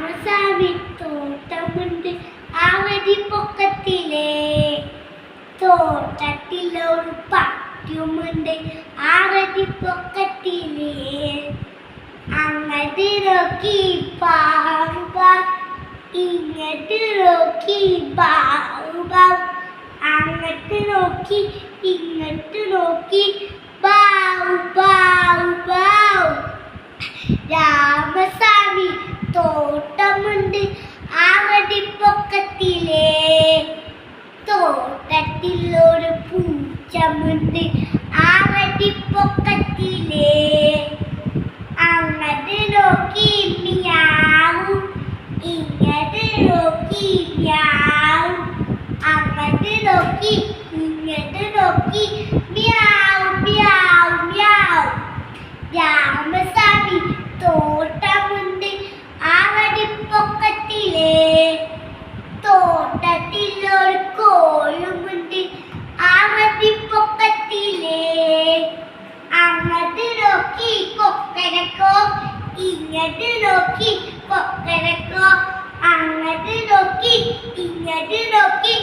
രാമസ്വാമി തോട്ടമുണ്ട് ആവടി പൊക്കത്തിലേ. തോട്ടത്തിലൊരു പറ്റുമുണ്ട് ആവടി പൊക്കത്തിലേ. അങ്ങോട്ട് നോക്കി പാറുക ഇങ്ങോട്ട് നോക്കി പാറുക. അങ്ങോട്ട് നോക്കി ഇങ്ങോട്ട് നോക്കി ബാവു ബാവു ബാവു. രാമസ്വാമി തോട്ടമുണ്ട് ആവടി പൊക്കത്തിലേ. തോട്ടത്തിലൊരു പൂച്ചമുണ്ട് ആവടി പൊക്കത്തിലേ. അങ്ങോട്ട് നോക്കി മിയാവു ഇങ്ങോട്ട് നോക്കി മിയാവു. അങ്ങോട്ട് നോക്കി ഇങ്ങോട്ട് നോക്കി മിയാവു മിയാവു മിയാവു. രാമസ്വാമി തോട്ടമുണ്ട് ആവടി പൊക്കത്തിലേ. തോട്ടത്തിലൊരു കോഴുമുണ്ട് ആവടി പൊക്കത്തിലേ. അങ്ങോട്ട് നോക്കി കൊക്കരക്കോ ഇങ്ങോട്ട് നോക്കി കൊക്കരക്കോ. അങ്ങോട്ട് നോക്കി ഇങ്ങോട്ട് നോക്കി